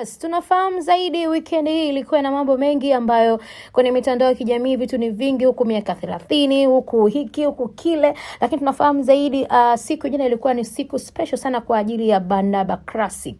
Yes, tunafahamu zaidi weekend hii ilikuwa na mambo mengi ambayo kwenye mitandao ya kijamii vitu ni vingi, huku miaka 30, huku hiki, huku kile, lakini tunafahamu zaidi siku jana ilikuwa ni siku special sana kwa ajili ya Barnaba Classic.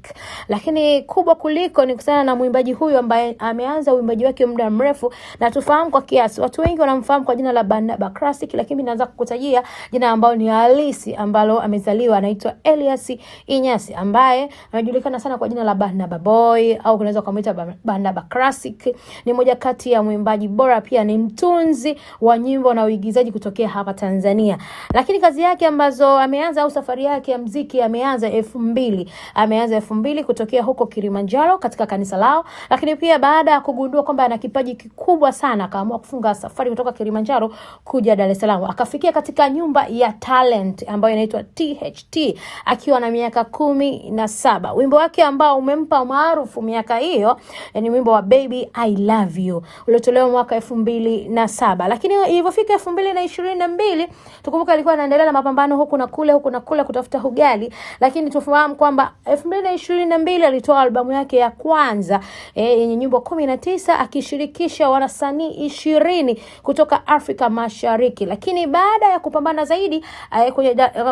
Lakini kubwa kuliko ni kusana na mwimbaji huyu ambaye ameanza uimbaji wake muda mrefu na tufahamu kwa kiasi. Watu wengi wanamfahamu kwa jina la Barnaba Classic, lakini mimi naanza kukutajia jina ambalo ni halisi ambalo amezaliwa, anaitwa Elias Inyasi ambaye anajulikana sana kwa jina la Barnaba Boy au kunaweza kumuita Barnaba Classic. Ni moja kati ya mwimbaji bora, pia ni mtunzi wa nyimbo na uigizaji kutokea hapa Tanzania. Lakini kazi yake ambazo ameanza au safari yake ya muziki ameanza 2000. Ameanza 2000 kutokea huko Kilimanjaro katika kanisa lao. Lakini pia baada ya kugundua kwamba ana kipaji kikubwa sana, akaamua kufunga safari kutoka Kilimanjaro kuja Dar es Salaam. Akafikia katika nyumba ya talent ambayo inaitwa THT akiwa na miaka 17. Wimbo wake ambao umempa maarufu miaka hiyo ni wimbo wa Baby I Love You uliotolewa mwaka 2007. Lakini ilipofika 2022 tukumbuka alikuwa anaendelea na mapambano huku na kule kutafuta ugali. Lakini tufahamu kwamba 2022 alitoa albamu yake ya kwanza yenye nyimbo 19 akishirikisha wanasanii 20 kutoka Afrika Mashariki. Lakini baada ya kupambana zaidi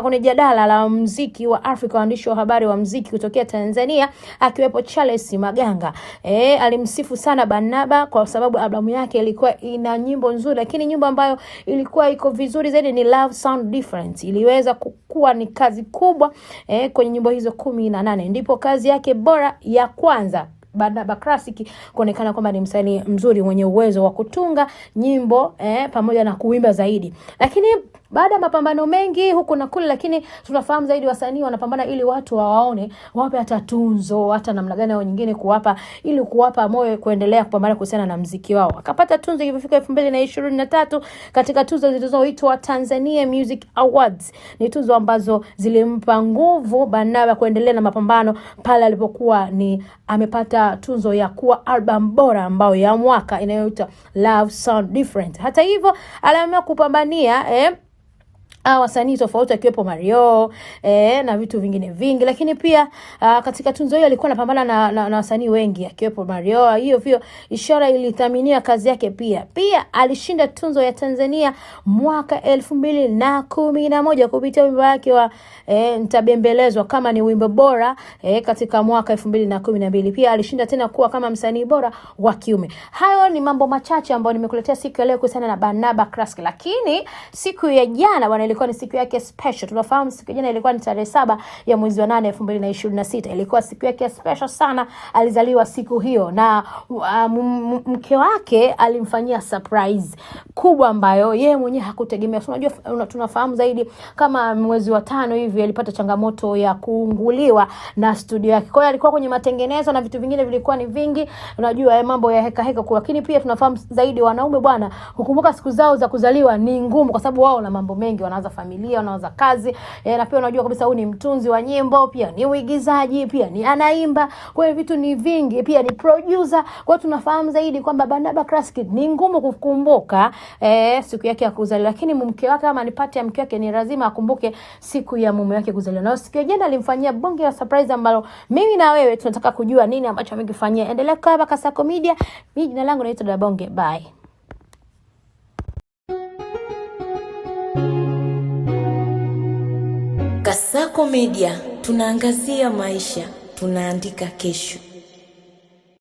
kwenye jadala la muziki wa Afrika, waandishi wa habari wa muziki kutokea Tanzania akiwepo Charles Maganga alimsifu sana Barnaba kwa sababu albamu yake ilikuwa ina nyimbo nzuri, lakini nyimbo ambayo ilikuwa iko vizuri zaidi ni Love Sound Different. Iliweza kukua ni kazi kubwa kwenye nyimbo hizo 18. Ndipo kazi yake bora ya kwanza Barnaba Classic kuonekana kwamba ni msanii mzuri mwenye uwezo wa kutunga nyimbo pamoja na kuimba zaidi. Lakini baada ya mapambano mengi huku na kule, lakini tunafahamu zaidi wasanii wanapambana ili watu wawaone, wape hata tunzo, hata namna gani au nyingine kuwapa, ili kuwapa moyo kuendelea kupambana kuhusiana na muziki wao. Akapata tunzo ilipofika 2023 katika tuzo zilizoitwa Tanzania Music Awards. Ni tuzo ambazo zilimpa nguvu Barnaba kuendelea na mapambano pale alipokuwa ni amepata tunzo ya kuwa album bora ambayo ya mwaka inayoitwa Love Sound Different. Hata hivyo aliamua kupambania wasanii tofauti akiwepo Mario na vitu vingine vingi. Lakini pia katika tunzo hiyo alikuwa anapambana na wasanii wengi akiwepo Mario. Hiyo ishara ilithaminiwa kazi yake pia. Pia alishinda tunzo ya Tanzania mwaka 2011 kupitia wimbo wake wa Nitabembelezwa kama ni wimbo bora katika mwaka 2012. Pia alishinda tena kuwa kama msanii bora wa kiume. Hayo ni mambo machache ambayo nimekuletea siku ya leo kuhusiana na Barnaba Classic. Lakini siku ya jana ilikuwa ni siku yake special. Tunafahamu siku jana ilikuwa ni tarehe 7 ya mwezi wa 8 2026. Ilikuwa siku yake special sana. Alizaliwa siku hiyo na mke wake alimfanyia surprise kubwa ambayo yeye mwenyewe hakutegemea. Unajua tunafahamu zaidi kama mwezi wa 5 hivi alipata changamoto ya kuunguliwa na studio yake. Kwa hiyo alikuwa kwenye matengenezo na vitu vingine vilikuwa ni vingi. Unajua mambo ya heka kwa. Lakini pia tunafahamu zaidi wanaume bwana, kukumbuka siku zao za kuzaliwa ni ngumu kwa sababu wao na mambo mengi, wanaanza familia, wanaanza kazi na pia unajua kabisa huyu ni mtunzi wa nyimbo, pia ni uigizaji, pia ni anaimba. Kwa hiyo vitu ni vingi, pia ni producer. Kwa hiyo tunafahamu zaidi kwamba Barnaba Classic ni ngumu kukumbuka siku yake ya kuzaliwa, lakini mke wake kama ni party ya mke wake ni lazima akumbuke siku ya mume wake kuzaliwa. Na siku ya jana alimfanyia bonge la surprise ambalo mimi na wewe tunataka kujua nini ambacho amekifanyia. Endelea kukaa hapa Kasako Media. Mimi jina langu naitwa Dabonge. Bye. Kasako Media, tunaangazia maisha, tunaandika kesho.